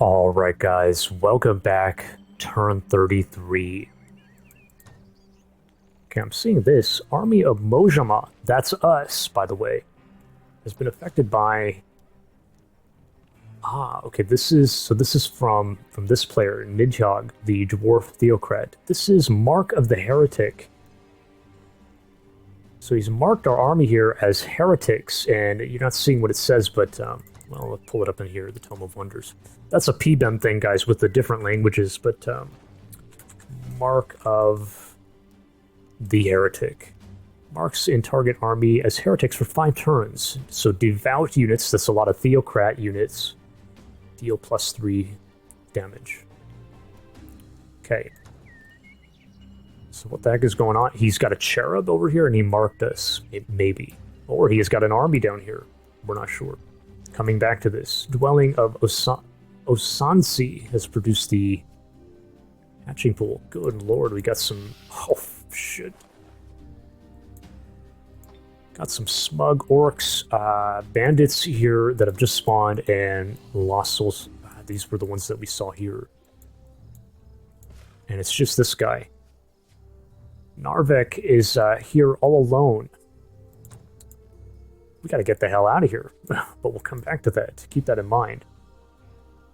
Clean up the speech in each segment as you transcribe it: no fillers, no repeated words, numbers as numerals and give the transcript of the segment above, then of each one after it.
Alright guys, welcome back. Turn 33. Okay, I'm seeing this. Army of Mojamha, that's us, by the way, has been affected by... okay, this is from this player, Nidhyogg, the dwarf theocrat. This is Mark of the Heretic. So he's marked our army here as heretics, and you're not seeing what it says, but, well, let's pull it up in here, the Tome of Wonders. That's a PBEM thing, guys, with the different languages, but, Mark of the Heretic. Marks in target army as heretics for 5 turns. So devout units, that's a lot of theocrat units, deal +3 damage. Okay. So what the heck is going on? He's got a cherub over here and he marked us. Maybe. Or he has got an army down here. We're not sure. Coming back to this. Dwelling of Osansi has produced the hatching pool. Good lord, we got some... Oh, shit. Got some smug orcs, bandits here that have just spawned, and lost souls. These were the ones that we saw here. And it's just this guy. Narvek is here all alone. We gotta get the hell out of here. But we'll come back to that. Keep that in mind.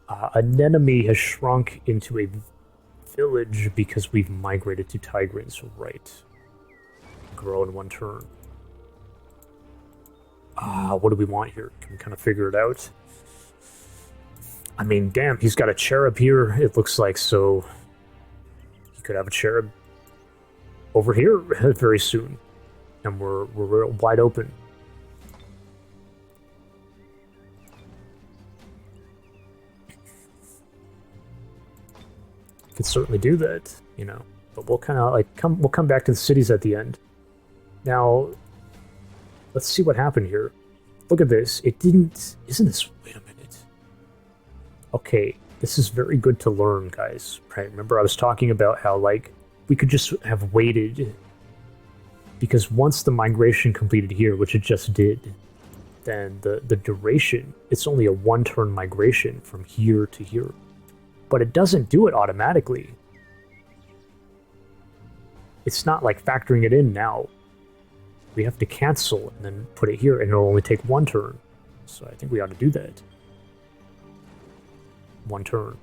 An enemy has shrunk into a village because we've migrated to Tigran, so right. Grow in 1 turn. What do we want here? Can we kind of figure it out? I mean, damn, he's got a cherub here, it looks like, so he could have a cherub over here very soon. And we're wide open. Could certainly do that, you know. But we'll kind of like we'll come back to the cities at the end. Now, let's see what happened here. Look at this. It didn't... Isn't this... Wait a minute. Okay, this is very good to learn, guys. Right? Remember I was talking about how, like, we could just have waited. Because once the migration completed here, which it just did, then the duration, it's only a 1-turn migration from here to here. But it doesn't do it automatically. It's not like factoring it in now. We have to cancel and then put it here, and it'll only take 1 turn. So I think we ought to do that. 1 turn.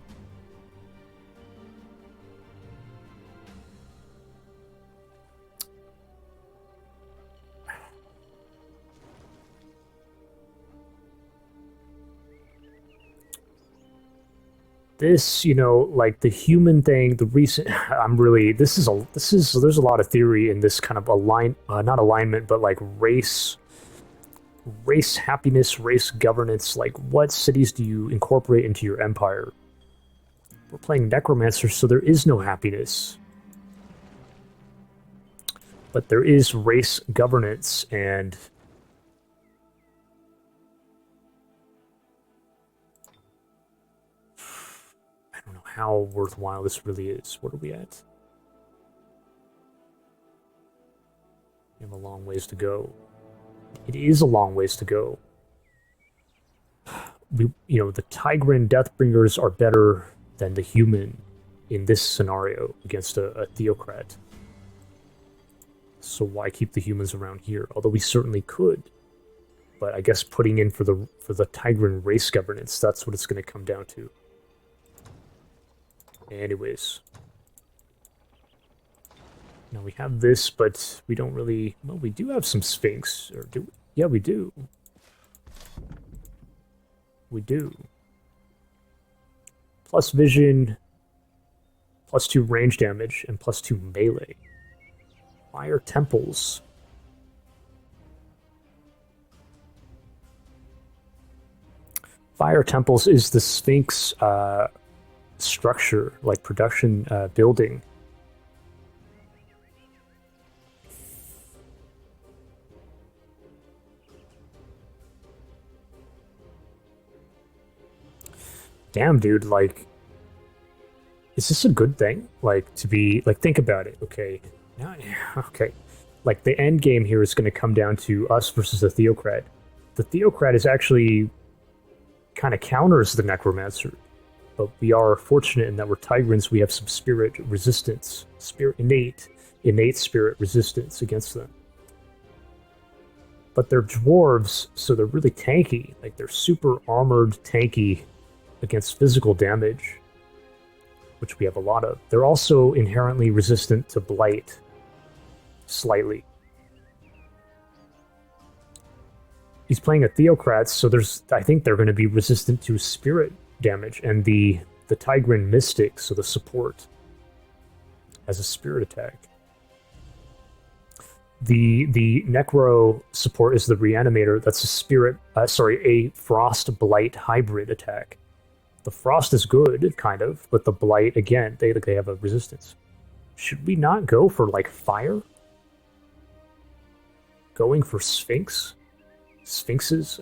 This, you know, like the human thing, the recent, there's a lot of theory in this kind of not alignment, but like race happiness, race governance. Like, what cities do you incorporate into your empire? We're playing Necromancer, so there is no happiness. But there is race governance, and how worthwhile this really is. What are we at? We have a long ways to go. It is a long ways to go. You know, the Tigran Deathbringers are better than the human in this scenario against a theocrat. So why keep the humans around here? Although we certainly could. But I guess putting in for the Tigran race governance, that's what it's going to come down to. Anyways. Now we have this, but we don't really... Well, we do have some Sphinx. Or do we? Yeah, we do. We do. Plus vision, +2 range damage, and +2 melee. Fire temples. Fire temples is the Sphinx structure, like production building. Damn, dude, like, is this a good thing? Like, to be, like, think about it, okay. Now, okay. Like, the end game here is going to come down to us versus the Theocrat. The Theocrat is actually kind of counters the Necromancer. but we are fortunate in that we're Tigrans. We have some spirit resistance, innate spirit resistance against them. But they're dwarves, so they're really tanky. Like, they're super armored, tanky against physical damage, which we have a lot of. They're also inherently resistant to blight, slightly. He's playing a Theocrat, so I think they're going to be resistant to spirit damage, and the Tigran Mystic, so the support, has a spirit attack. The Necro support is the Reanimator. That's a Frost Blight hybrid attack. The Frost is good, kind of, but the Blight, again, they have a resistance. Should we not go for, like, Fire? Going for Sphinxes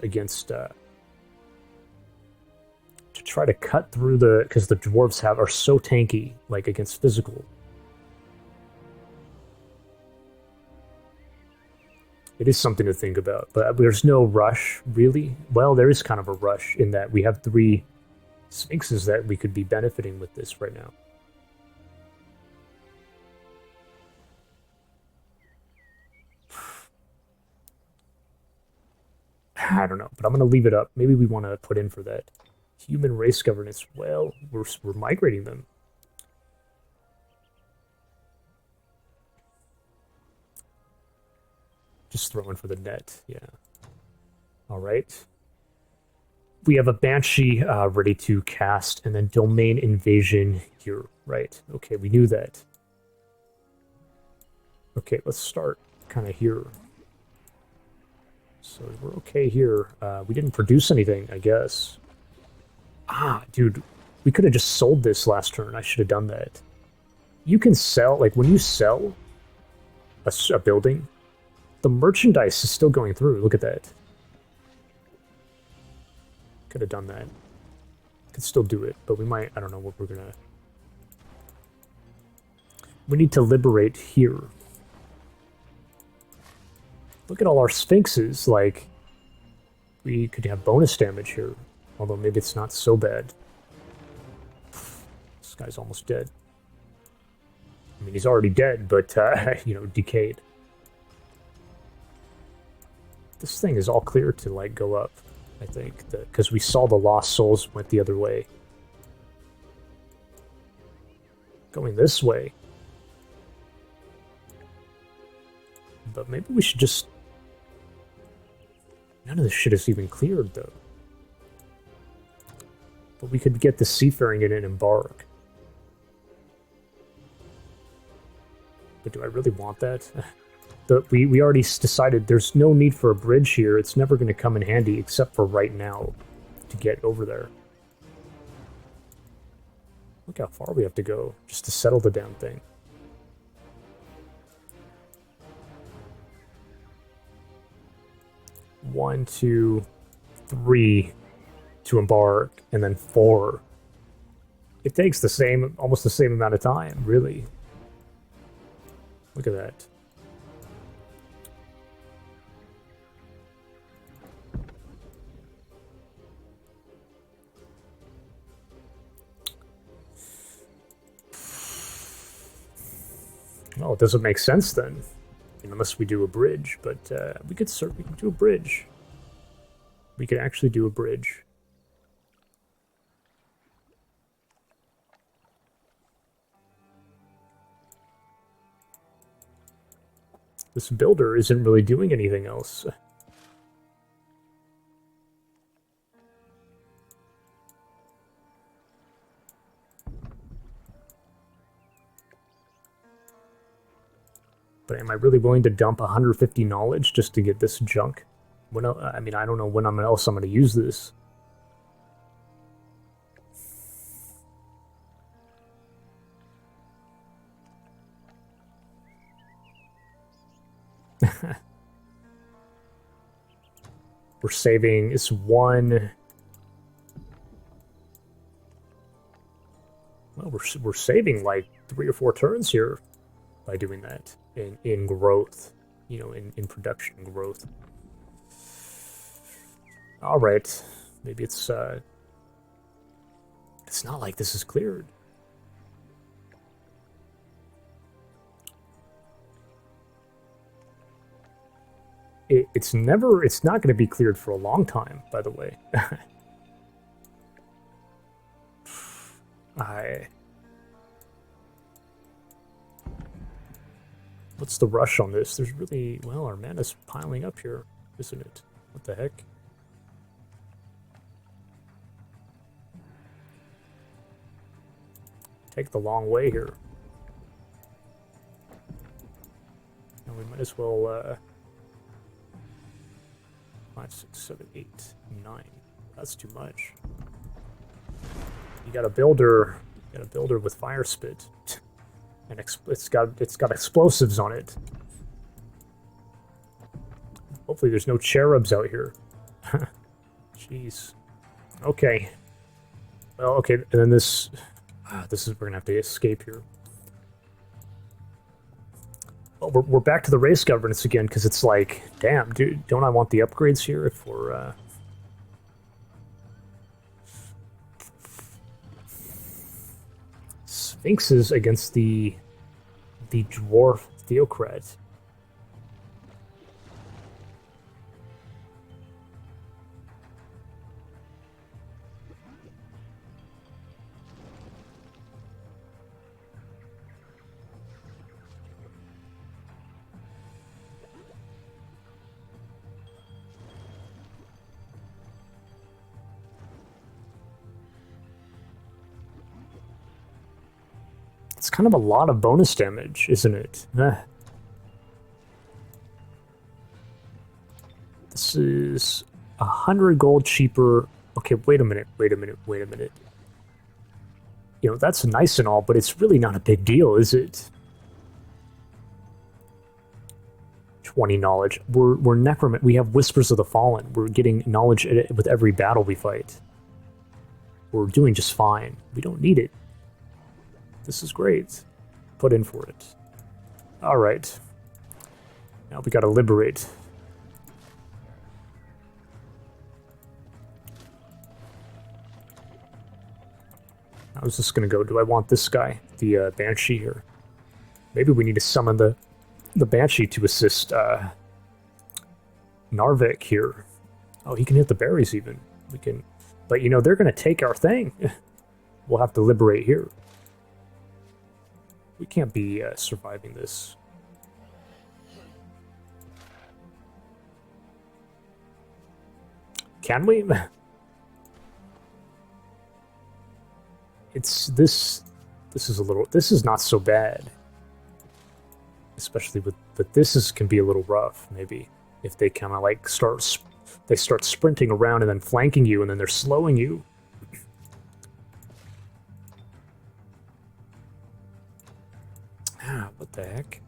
against, to try to cut through because the dwarves are so tanky, like, against physical. It is something to think about, but there's no rush, really. Well, there is kind of a rush in that we have 3 Sphinxes that we could be benefiting with this right now. I don't know, but I'm going to leave it up. Maybe we want to put in for that. Human race governance. Well, we're migrating them. Just throwing for the net, yeah. All right. We have a Banshee ready to cast, and then Domain Invasion here, right? Okay, we knew that. Okay, let's start kind of here. So we're okay here. We didn't produce anything, I guess. Ah, dude, we could have just sold this last turn. I should have done that. You can sell, like, when you sell a building, the merchandise is still going through. Look at that. Could have done that. Could still do it, but we might... I don't know what we're gonna... We need to liberate here. Look at all our Sphinxes. Like, we could have bonus damage here. Although maybe it's not so bad. This guy's almost dead. I mean, he's already dead, but, you know, decayed. This thing is all clear to, like, go up, I think. Because we saw the Lost Souls went the other way. Going this way. But maybe we should just... None of this shit is even cleared, though. But we could get the Seafaring in and embark. But do I really want that? We already decided there's no need for a bridge here. It's never going to come in handy except for right now to get over there. Look how far we have to go just to settle the damn thing. One, 2, 3 to embark, and then 4. It takes almost the same amount of time, really. Look at that. Well, it doesn't make sense then, unless we do a bridge. But we could do a bridge. We could actually do a bridge. This builder isn't really doing anything else. But am I really willing to dump 150 knowledge just to get this junk? I mean, I don't know when else I'm going to use this. We're saving, it's 1... Well, we're saving like 3 or 4 turns here by doing that in growth, you know, in production growth. All right, maybe it's It's not like this is cleared. It's not going to be cleared for a long time, by the way. What's the rush on this? There's really... Well, our mana's piling up here, isn't it? What the heck? Take the long way here. And we might as well... 5, 6, 7, 8, 9. That's too much. You got a builder. You got a builder with fire spit, and it's got explosives on it. Hopefully, there's no cherubs out here. Jeez. Okay. Well, okay, and then this is we're gonna have to escape here. Well, we're back to the race governance again, because it's like, damn, dude, don't I want the upgrades here if we're, Sphinxes against the dwarf theocrat. It's kind of a lot of bonus damage, isn't it? This is 100 gold cheaper. Okay, wait a minute. You know, that's nice and all, but it's really not a big deal, is it? 20 knowledge. We're necromancer. We have Whispers of the Fallen. We're getting knowledge with every battle we fight. We're doing just fine. We don't need it. This is great. Put in for it. Alright. Now we gotta liberate. How's this gonna go? Do I want this guy? The Banshee here? Maybe we need to summon the Banshee to assist Narvek here. Oh, he can hit the berries even. We can... But, you know, they're gonna take our thing. We'll have to liberate here. We can't be surviving this. Can we? It's this is a little, this is not so bad. Especially with, but this can be a little rough, maybe. If they kind of like start sprinting around and then flanking you and then they're slowing you. What the heck?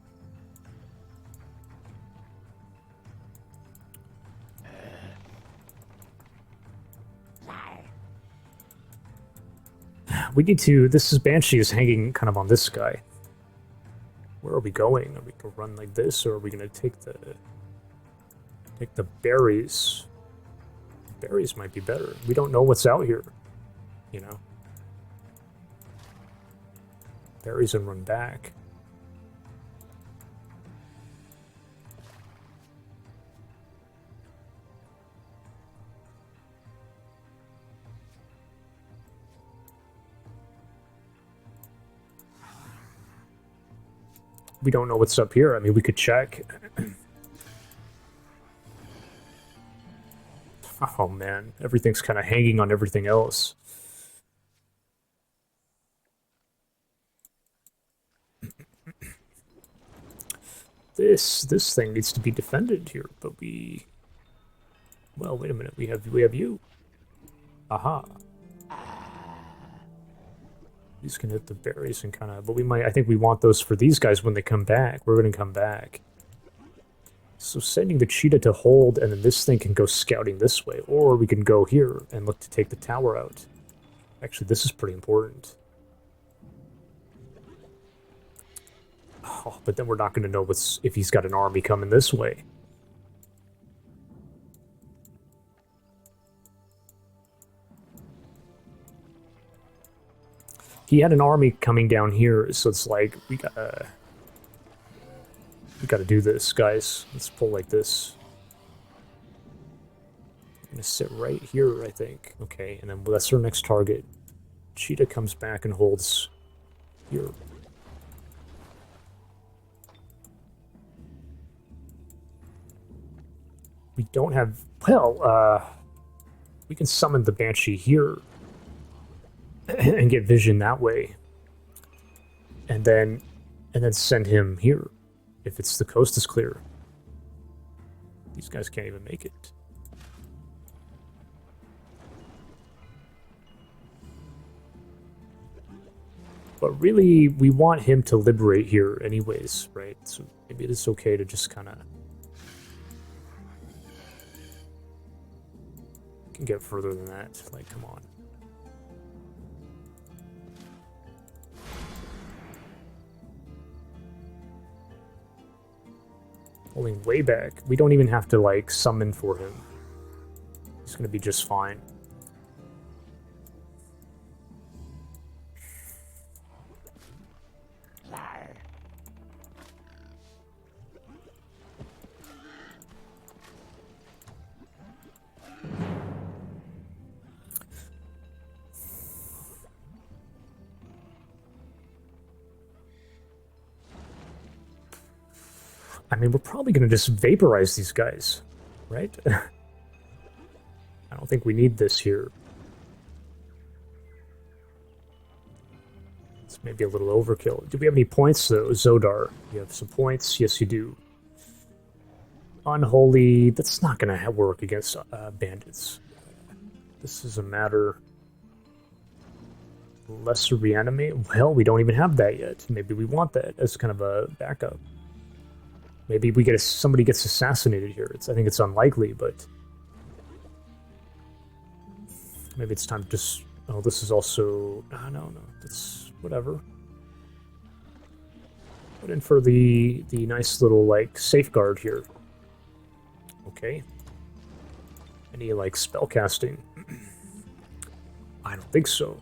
We need to... This is Banshee is hanging kind of on this guy. Where are we going? Are we going to run like this, or are we going to take the berries? Berries might be better. We don't know what's out here, you know. Berries and run back. We don't know what's up here. I mean, we could check. Oh man, everything's kind of hanging on everything else. This thing needs to be defended here, but we... Well, wait a minute. We have you. Aha. These can hit the berries and kind of... But we might... I think we want those for these guys when they come back. We're going to come back. So sending the cheetah to hold, and then this thing can go scouting this way. Or we can go here and look to take the tower out. Actually, this is pretty important. Oh, but then we're not going to know if he's got an army coming this way. he had an army coming down here, so it's like we gotta do this, guys. Let's pull like this. I'm gonna sit right here, I think. Okay, and then that's our next target. Cheetah comes back and holds here. We don't have... Well, we can summon the Banshee here and get vision that way. And then send him here if it's the coast is clear. These guys can't even make it. But really, we want him to liberate here anyways, right? So maybe it is okay to just kind of... Can get further than that. Like, come on. Pulling way back. We don't even have to, like, summon for him. He's gonna be just fine. I mean, we're probably going to just vaporize these guys, right? I don't think we need this here. It's maybe a little overkill. Do we have any points, though? Zodar, you have some points? Yes, you do. Unholy, that's not going to work against bandits. This is a matter... Lesser reanimate? Well, we don't even have that yet. Maybe we want that as kind of a backup. Maybe we get somebody gets assassinated here. I think it's unlikely, but maybe it's time to just... Oh, this is also... No. That's whatever. Put in for the nice little, like, safeguard here. Okay. Any, like, spell casting? I don't think so.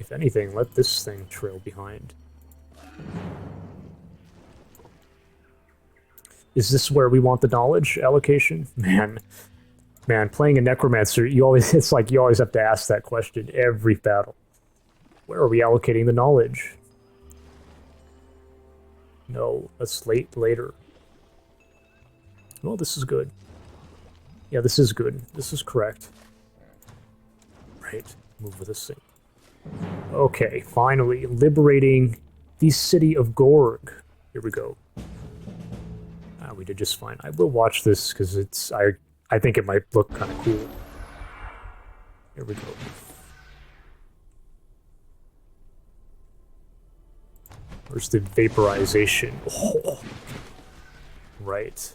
If anything, let this thing trail behind. Is this where we want the knowledge allocation? Man, playing a Necromancer, it's like you always have to ask that question every battle. Where are we allocating the knowledge? No, that's later. Well, this is good. Yeah, this is good. This is correct. Right, move with this thing. Okay, finally, liberating the city of Gorgh. Here we go. We did just fine. I will watch this because it's... I think it might look kind of cool. Here we go. Where's the vaporization? Oh, right.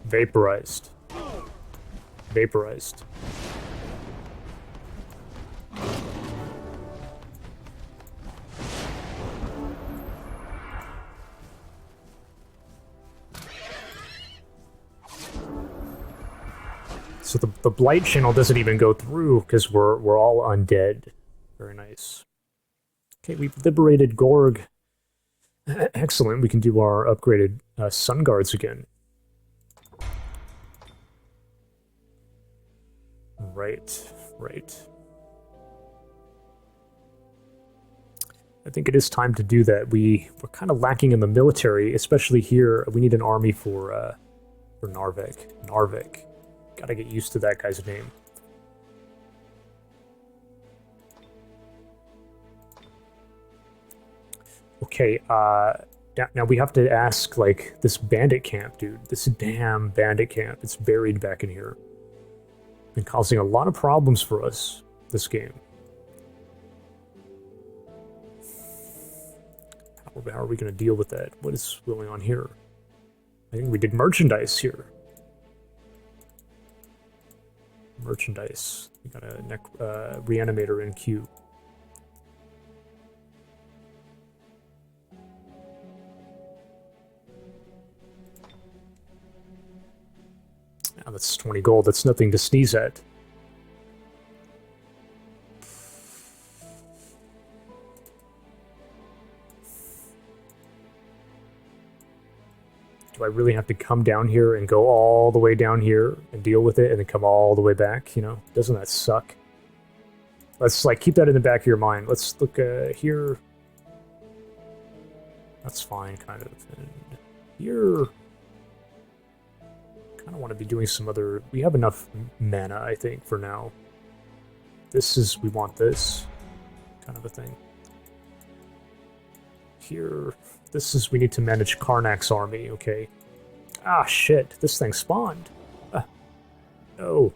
Vaporized. Vaporized. So the blight channel doesn't even go through because we're all undead. Very nice. Okay, we've liberated Gorgh. Excellent. We can do our upgraded sun guards again. Right. I think it is time to do that. We're kind of lacking in the military, especially here. We need an army for Narvek. Narvek. Gotta get used to that guy's name. Okay, now we have to ask, like, this bandit camp, dude. This damn bandit camp. It's buried back in here. Been causing a lot of problems for us, this game. How are we going to deal with that? What is going on here? I think we did merchandise here. Merchandise. We got a reanimator in queue. Now that's 20 gold. That's nothing to sneeze at. Do I really have to come down here and go all the way down here and deal with it and then come all the way back, you know? Doesn't that suck? Let's, like, keep that in the back of your mind. Let's look here. That's fine, kind of. And here... kind of want to be doing some other... We have enough mana, I think, for now. This is... we want this kind of a thing. Here... this is... we need to manage Karnac's army, okay. Ah, shit. This thing spawned. No.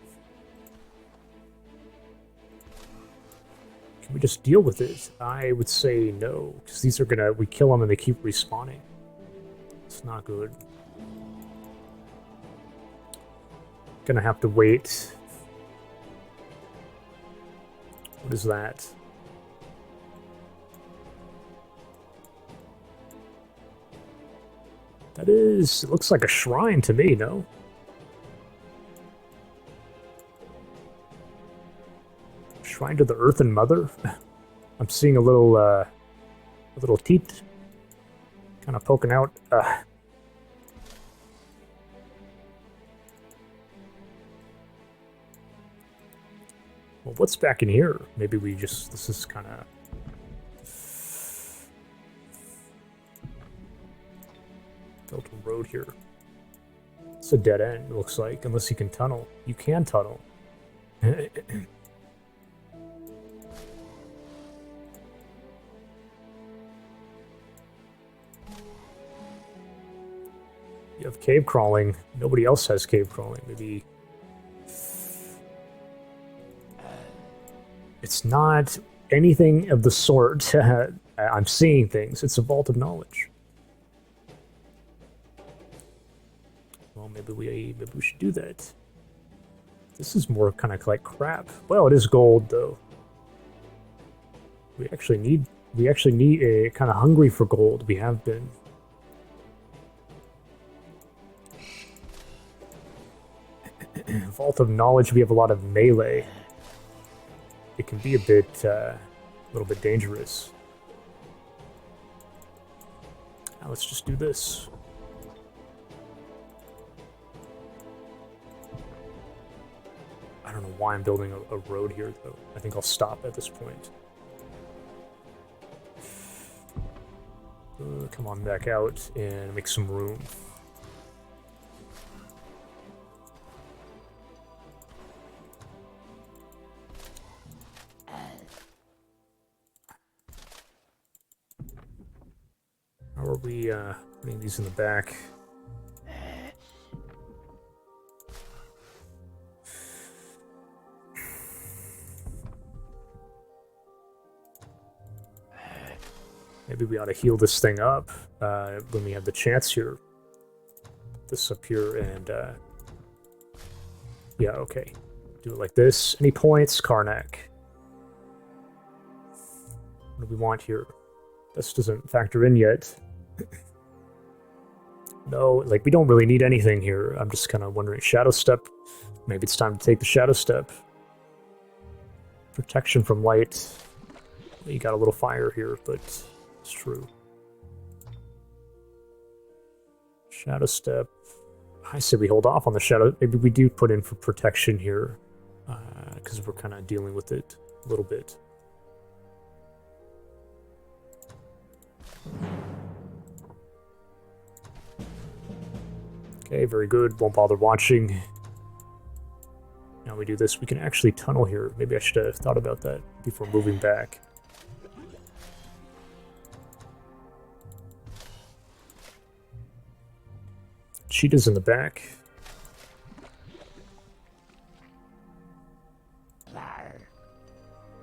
Can we just deal with it? I would say no, because these are gonna... we kill them and they keep respawning. It's not good. Gonna have to wait. What is that? That is... it looks like a shrine to me, no? Shrine to the Earthen Mother? I'm seeing a little teat kind of poking out. Well, what's back in here? Maybe we just... this is kind of... built a road here. It's a dead end, it looks like, unless you can tunnel. You can tunnel. You have cave crawling. Nobody else has cave crawling. Maybe... it's not anything of the sort. I'm seeing things. It's a vault of knowledge. Well, maybe we should do that. This is more kind of like crap. Well, it is gold though. We actually need a kind of hungry for gold. We have been. Vault of knowledge. We have a lot of melee. It can be a little bit dangerous. Now let's just do this. I don't know why I'm building a road here, though. I think I'll stop at this point. Come on back out and make some room. How are we putting these in the back? Maybe we ought to heal this thing up when we have the chance here. Put this up here and... yeah, okay. Do it like this. Any points? Karnac. What do we want here? This doesn't factor in yet. No, like, we don't really need anything here. I'm just kind of wondering. Shadow Step. Maybe it's time to take the Shadow Step. Protection from light. You got a little fire here, but it's true. Shadow Step. I say we hold off on the Shadow. Maybe we do put in for protection here. Because we're kind of dealing with it a little bit. Okay, very good. Won't bother watching. Now we do this. We can actually tunnel here. Maybe I should have thought about that before moving back. Cheetah's in the back.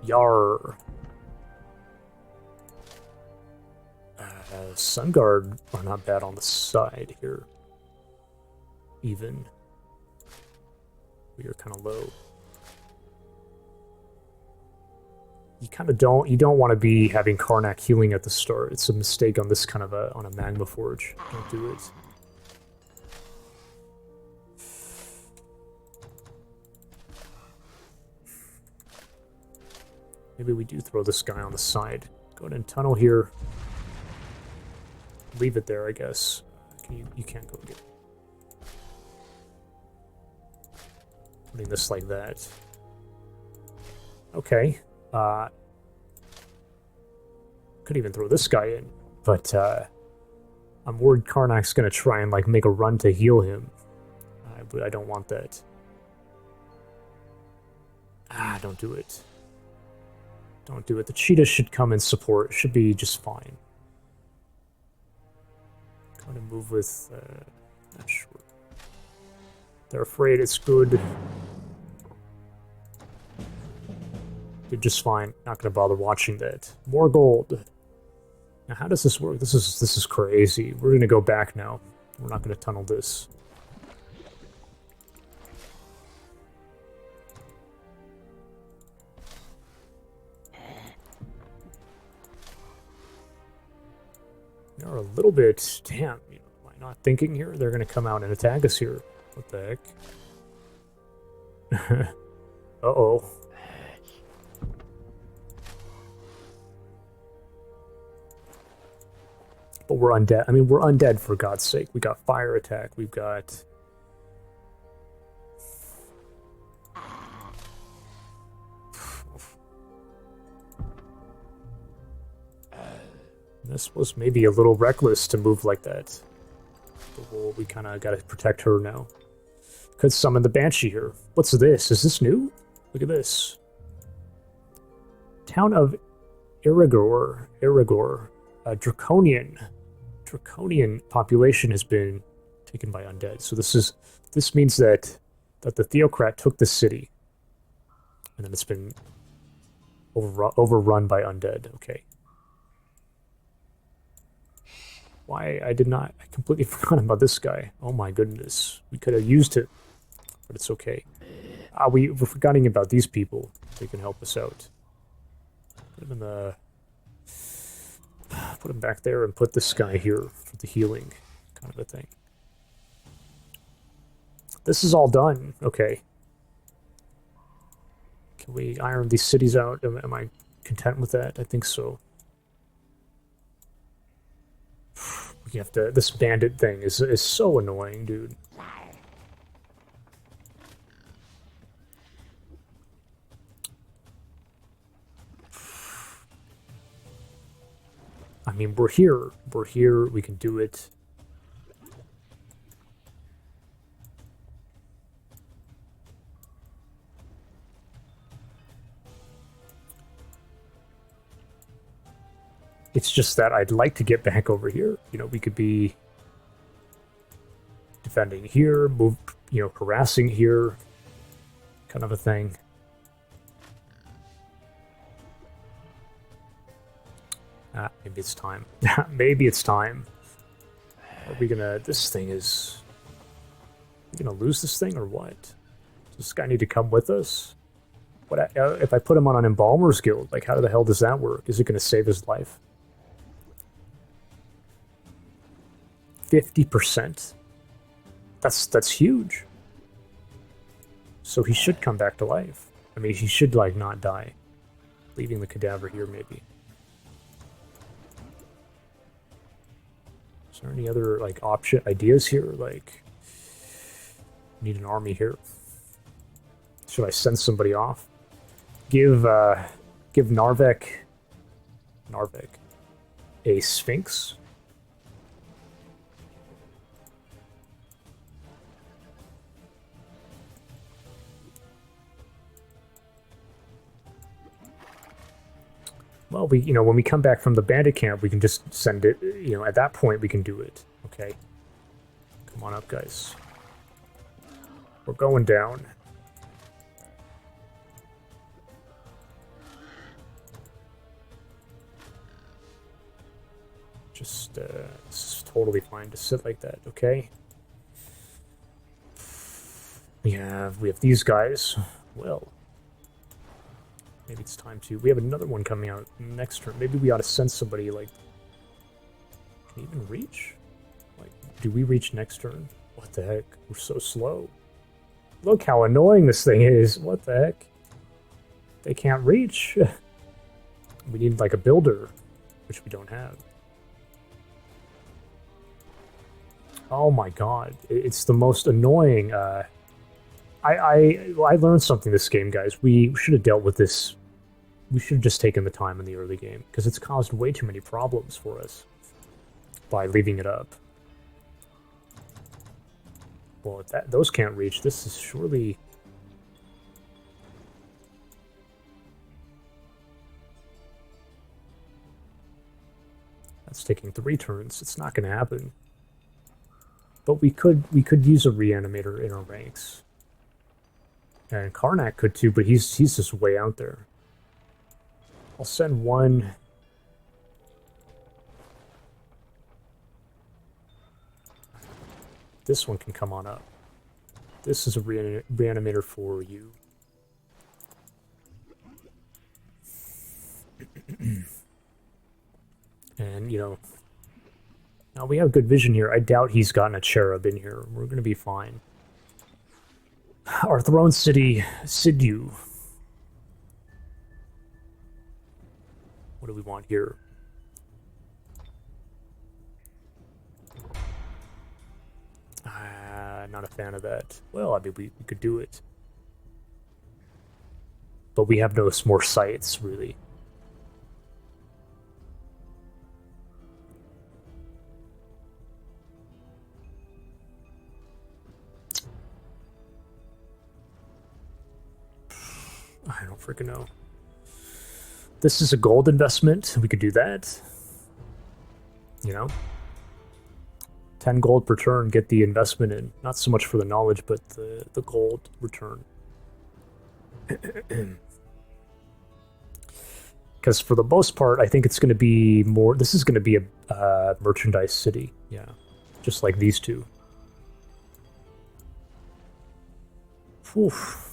Yar. Sun Guard are not bad on the side here. Even. We are kind of low. you don't want to be having Karnac healing at the start. It's a mistake on this kind of on a magma forge. Don't do it. Maybe we do throw this guy on the side. Go ahead and tunnel here. Leave it there, I guess. You can't go get it. Putting this like that. Okay. Could even throw this guy in, but I'm worried Karnac's gonna try and like make a run to heal him. But I don't want that. Don't do it. Don't do it. The cheetah should come and support. Should be just fine. Going to move with... not sure. They're afraid it's good. Did just fine. Not going to bother watching that. More gold. Now, how does this work? This is crazy. We're going to go back now. We're not going to tunnel this. They're a little bit... Damn, you know, am I not thinking here? They're going to come out and attack us here. What the heck? Uh-oh. But we're undead. I mean, we're undead, for God's sake. We got fire attack. We've got... This was maybe a little reckless to move like that. But we kind of got to protect her now. Could summon the Banshee here. What's this? Is this new? Look at this. Town of Irigor. Draconian population has been taken by undead. So this means that the Theocrat took the city. And then it's been overrun by undead. Okay. Why I completely forgot about this guy. Oh my goodness. We could have used it, but it's okay. We're forgetting about these people. They can help us out. Put him back there and put this guy here for the healing kind of a thing. This is all done. Okay. Can we iron these cities out? Am I content with that? I think so. You have to. This bandit thing is so annoying, dude. I mean, we're here. We're here. We can do it. It's just that I'd like to get back over here. You know, we could be defending here, harassing here, kind of a thing. Maybe it's time. Maybe it's time. Are we gonna... This thing is... Are we gonna lose this thing or what? Does this guy need to come with us? What if I put him on an Embalmer's Guild? Like, how the hell does that work? Is it gonna save his life? 50%. That's huge. So he should come back to life. I mean, he should, like, not die. Leaving the cadaver here, maybe. Is there any other, like, ideas here? Like, need an army here. Should I send somebody off? Give Narvek a Sphinx. Well, when we come back from the bandit camp, we can just send it, at that point we can do it. Okay. Come on up, guys. We're going down. Just, it's totally fine to sit like that, okay? We have these guys. Well. Maybe it's time to... We have another one coming out next turn. Maybe we ought to send somebody, like... Can you even reach? Like, do we reach next turn? What the heck? We're so slow. Look how annoying this thing is. What the heck? They can't reach. We need, like, a builder, which we don't have. Oh my god. It's the most annoying, I learned something this game, guys. We should have dealt with this. We should have just taken the time in the early game, because it's caused way too many problems for us by leaving it up. Well, if those can't reach, this is surely... That's taking 3 turns. It's not going to happen. But we could use a reanimator in our ranks. And Karnac could too, but he's just way out there. I'll send one. This one can come on up. This is a reanimator for you. And, you know, now we have good vision here. I doubt he's gotten a cherub in here. We're going to be fine. Our throne city, Sidiu. What do we want here? Not a fan of that. Well, I mean, we could do it. But we have no more sites, really. I don't freaking know. This is a gold investment. We could do that. You know? 10 gold per turn, get the investment in. Not so much for the knowledge, but the gold return. Because for the most part, I think it's going to be more... This is going to be a merchandise city. Yeah. Just like these two. Oof.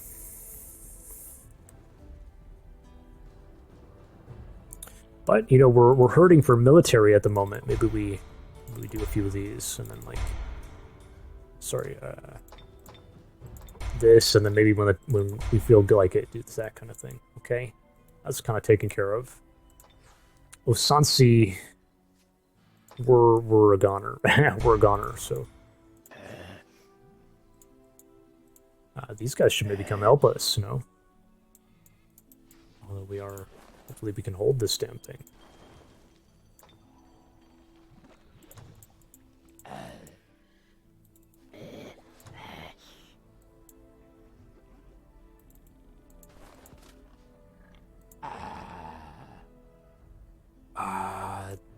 But, you know, we're hurting for military at the moment. Maybe we do a few of these, and then, like... Sorry, this, and then maybe when we feel like it, it's that kind of thing. Okay? That's kind of taken care of. Osansi... We're a goner. We're a goner, so... these guys should maybe come help us, you know? Although we are... Hopefully we can hold this damn thing.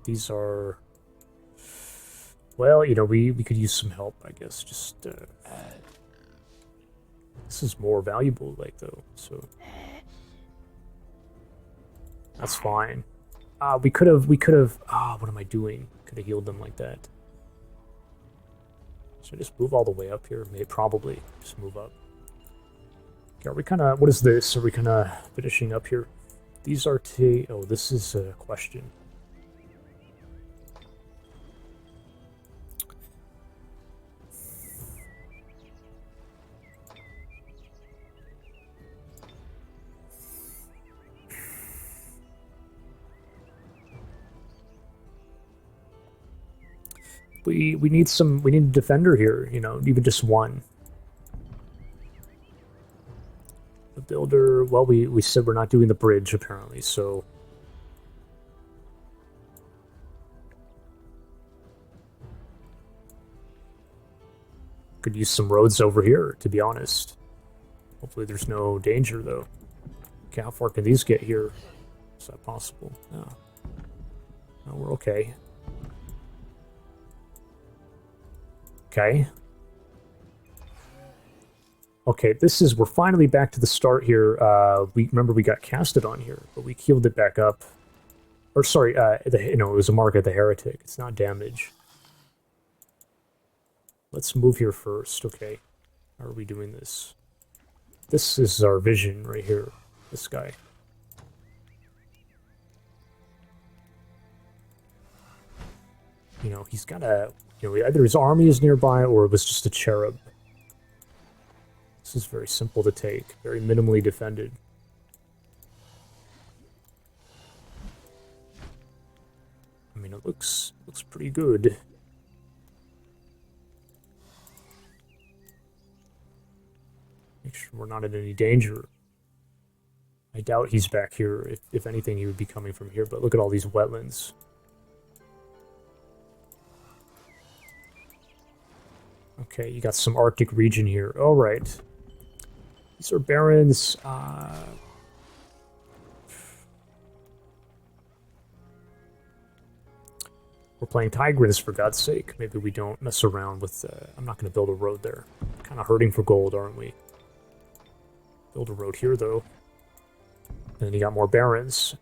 These are... Well, you know, we could use some help, I guess. Just, this is more valuable, like, though, so... That's fine. We could have... what am I doing? Could have healed them like that. Should I just move all the way up here? Maybe, probably. Just move up. Okay, are we kind of... What is this? Are we kind of finishing up here? These are Oh, this is a question. We need we need a defender here, you know, even just one. The builder, well, we said we're not doing the bridge, apparently, so... Could use some roads over here, to be honest. Hopefully there's no danger, though. Okay, how far can these get here? Is that possible? No. No, we're okay. Okay. Okay, we're finally back to the start here. Remember we got casted on here, but we healed it back up. Or sorry, it was a mark of the heretic. It's not damage. Let's move here first, okay. How are we doing this? This is our vision right here. This guy. You know, he's got a... You know, either his army is nearby or it was just a cherub. This is very simple to take. Very minimally defended. I mean, it looks pretty good. Make sure we're not in any danger. I doubt he's back here. If anything, he would be coming from here. But look at all these wetlands. Okay, you got some Arctic region here. All right. These are barons. We're playing Tigrans, for God's sake. Maybe we don't mess around with... I'm not going to build a road there. Kind of hurting for gold, aren't we? Build a road here, though. And then you got more barons.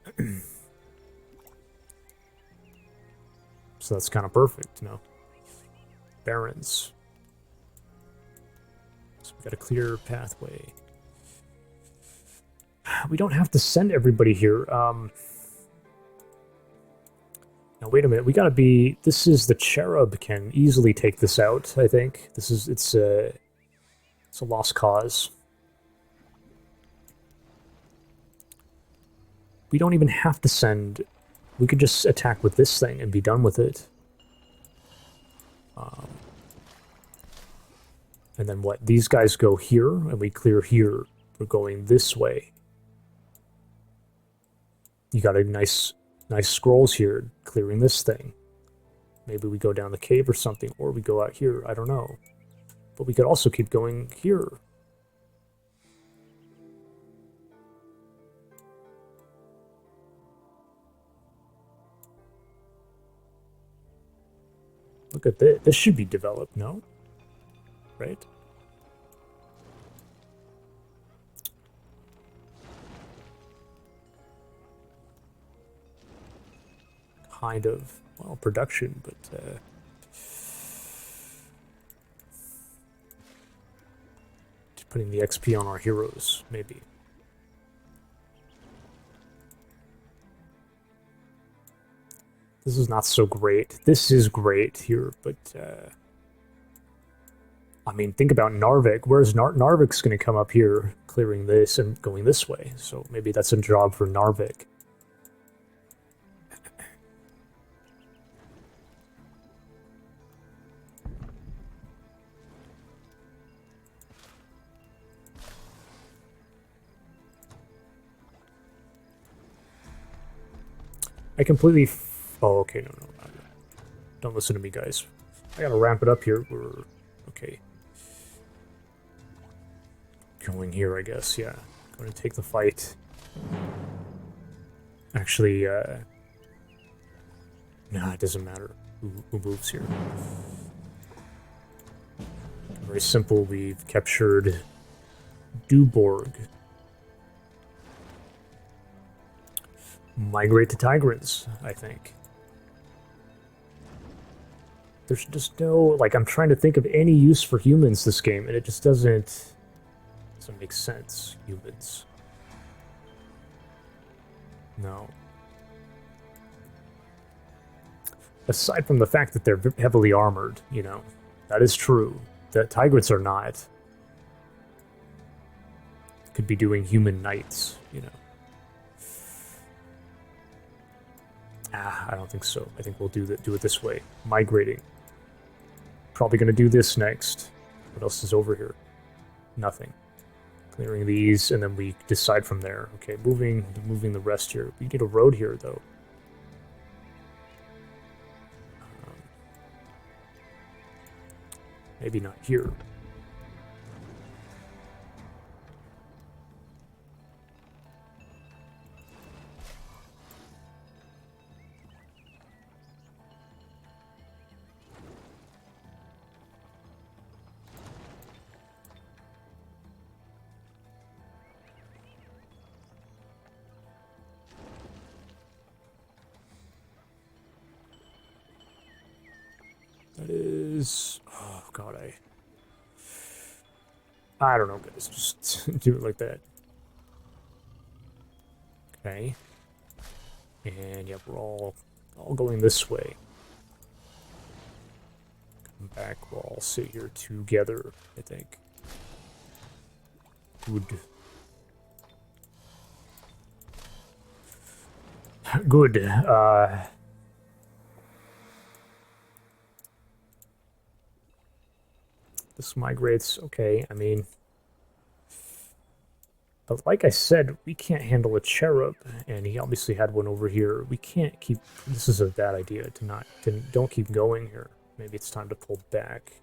So that's kind of perfect, you know. Barons. So we got a clear pathway. We don't have to send everybody here. Now wait a minute, we gotta be... This is... The cherub can easily take this out, I think. This is... It's a lost cause. We don't even have to send... We could just attack with this thing and be done with it. And then what? These guys go here, and we clear here. We're going this way. You got a nice scrolls here, clearing this thing. Maybe we go down the cave or something, or we go out here, I don't know. But we could also keep going here. Look at this. This should be developed, no? Right? Kind of, well, production, but just putting the XP on our heroes, maybe. This is not so great. This is great here, but I mean, think about Narvek. Where's Narvek's going to come up here, clearing this and going this way? So maybe that's a job for Narvek. I completely... Oh, okay, no. Don't listen to me, guys. I gotta ramp it up here. We're... Okay. Going here, I guess, yeah. Going to take the fight. Actually, nah, it doesn't matter who moves here. Very simple, we've captured Duborg. Migrate to Tigrans, I think. There's just no... Like, I'm trying to think of any use for humans this game, and it just doesn't make sense. Humans. No. Aside from the fact that they're heavily armored, you know, that is true. The Tigrans are not. Could be doing human knights, you know. I don't think so. I think we'll do it this way. Migrating. Probably going to do this next. What else is over here? Nothing. Clearing these, and then we decide from there. Okay, moving the rest here. We need a road here, though. Maybe not here. That is... Oh, God, I don't know, guys. Just do it like that. Okay. And, yeah, we're all going this way. Come back. We'll all sit here together, I think. Good. Good. This migrates. Okay, I mean... But like I said, we can't handle a cherub, and he obviously had one over here. We can't keep... This is a bad idea to not... don't keep going here. Maybe it's time to pull back.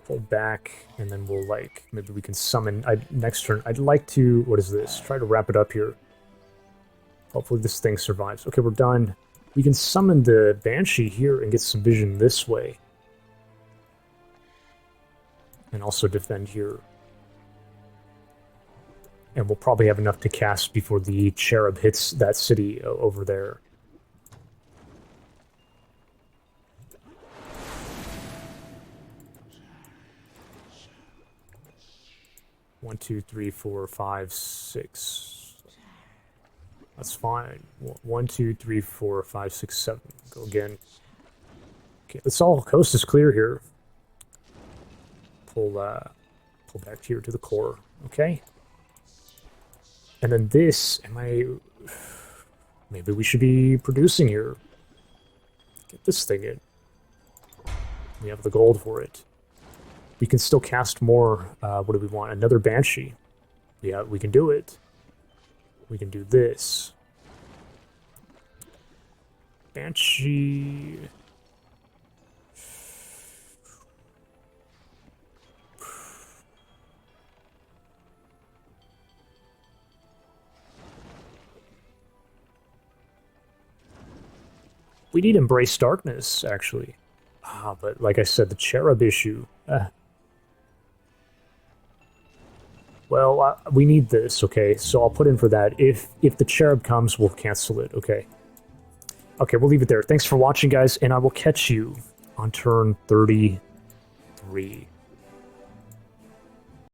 Pull back, and then we'll, like, maybe we can summon... next turn, I'd like to... What is this? Try to wrap it up here. Hopefully this thing survives. Okay, we're done. We can summon the Banshee here and get some vision this way. And also defend here. And we'll probably have enough to cast before the cherub hits that city over there. One, two, three, four, five, six. That's fine. 1, 2, 3, 4, 5, 6, 7. Go again. Okay, this all coast is clear here. Pull back here to the core. Okay. And then this, maybe we should be producing here. Get this thing in. We have the gold for it. We can still cast more. What do we want? Another Banshee. Yeah, we can do it. We can do this. Banshee. We need Embrace Darkness, actually. But like I said, the cherub issue. Well, we need this, okay? So I'll put in for that. If the cherub comes, we'll cancel it, okay? Okay, we'll leave it there. Thanks for watching, guys, and I will catch you on turn 33.